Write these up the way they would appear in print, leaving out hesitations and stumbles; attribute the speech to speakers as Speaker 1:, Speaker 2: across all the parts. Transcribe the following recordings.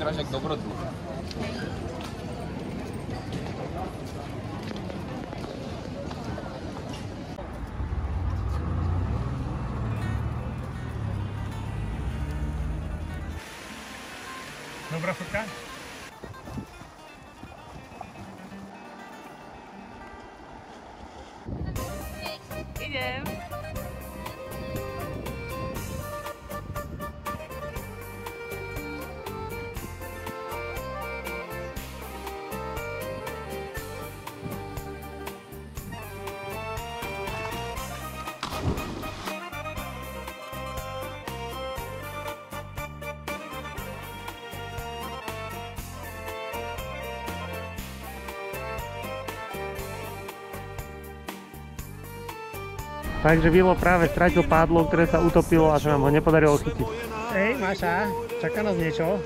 Speaker 1: vyzeráš jak dobrodruh.
Speaker 2: Dobrá fotka?
Speaker 3: Idem.
Speaker 2: Takže Vilo práve stratil pádlo, ktoré sa utopilo a sa nám ho nepodarilo chytiť. Hej, Máša, čaká nás niečo.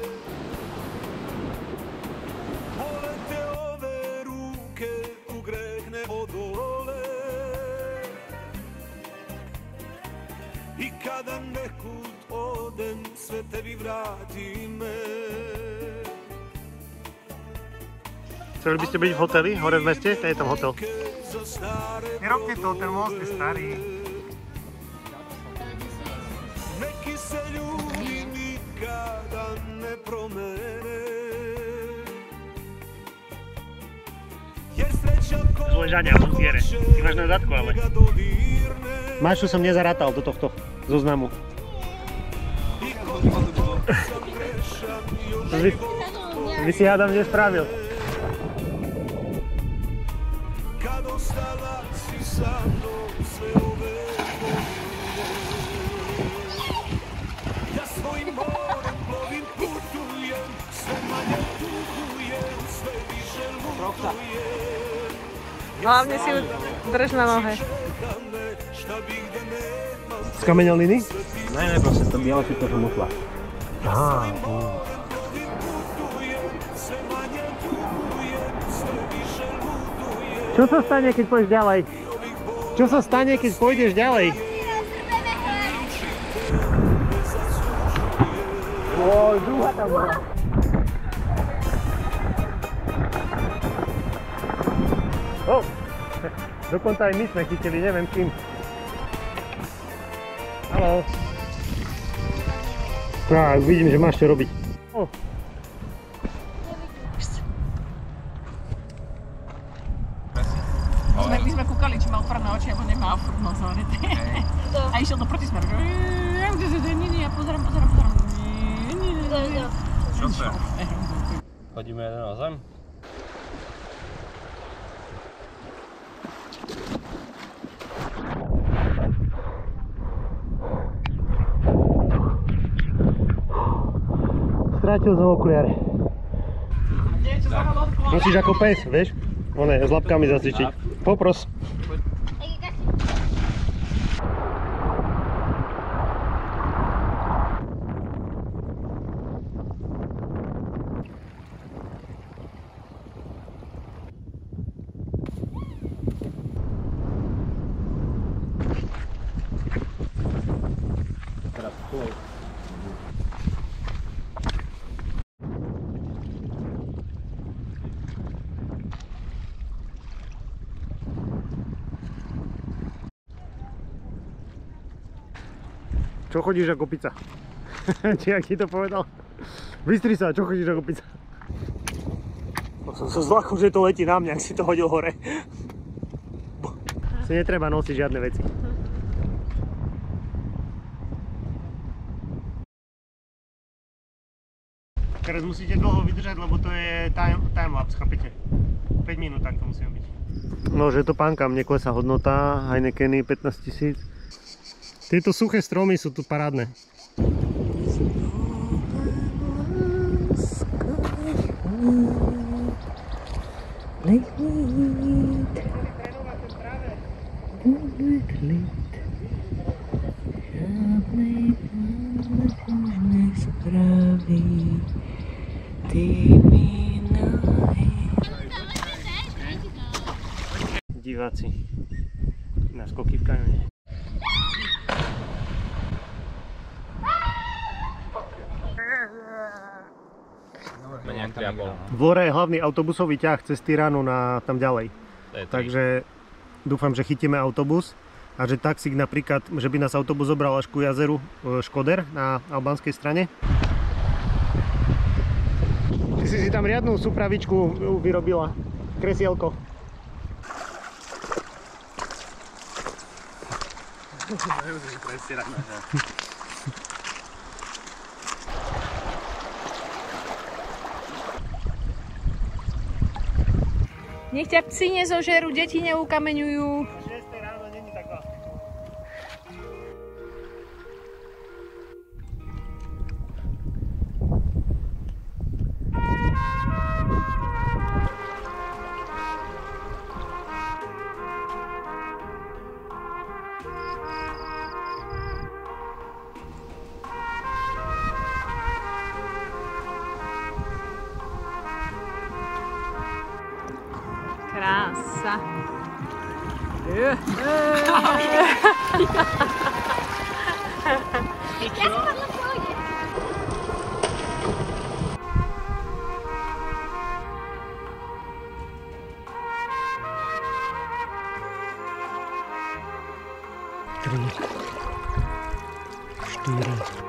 Speaker 4: I kada nekud odem, sve tebi vrátime.
Speaker 2: Chceli by ste byť v hoteli, hore v meste? Ten je tam hotel. Nerobte to, ten most je starý.
Speaker 4: Neki se ljudi nikada ne promene. Jer sreća
Speaker 2: Zle žania, montiere. Ty máš na zadku, ale. Mášu som nezarátal do tohto zoznamu. Vy si hádam nespravil.
Speaker 4: Ja svojim morem plovim, putujem, sve manje tugujem, sve više lutujem.
Speaker 3: Hlavne si ju drž na nohe.
Speaker 2: Z kameňoliny?
Speaker 1: Ne, proste to biele si to musla.
Speaker 2: Aha. Čo sa stane, keď pôjdeš ďalej? Čo sa stane, keď pôjdeš ďalej? Oj, druhá tam bola. Oh, dokonca aj my sme chytili, neviem kým. Haló. Tak, vidím, že máš čo robiť. Oh.
Speaker 3: My sme kúkali, či má otvorené oči, alebo nemá furt nos zavreté. A išiel do protismeru. Nie, ja pozerám.
Speaker 1: Šofér. Chodíme jeden na zem.
Speaker 2: Strátil som okuliare. Musíš ako pes, vieš? One, s labkami zacvičiť. Popros. Čo chodíš ako pizza? Či jak ti to povedal? Vystri sa, čo chodíš ako pizza? Som sa zlakol, že to letí na mňa, ak si to hodil hore. Si netreba nosiť žiadne veci. Teraz musíte dlho vydržať, lebo to je timelapse, chápete? 5 minút tak to musíme byť. No, že to pánka, mne klesá hodnota, Heinekeny 15 000. Tieto suché stromy sú tu parádne. Diváci na skoky v kaňone.
Speaker 1: Menej 3,5.
Speaker 2: Dvore je hlavný autobusový ťah cez Tiranu na tam ďalej.
Speaker 1: To je 3.
Speaker 2: Takže dúfam, že chytíme autobus a že taxík napríklad, že by nás autobus zobral až ku jazeru Škoder na albánskej strane. Ty si tam riadnu súpravičku vyrobila, kresielko.
Speaker 3: Nech ťa psi nezožerú, deti neukameňujú. Krása.
Speaker 2: Tri, 4.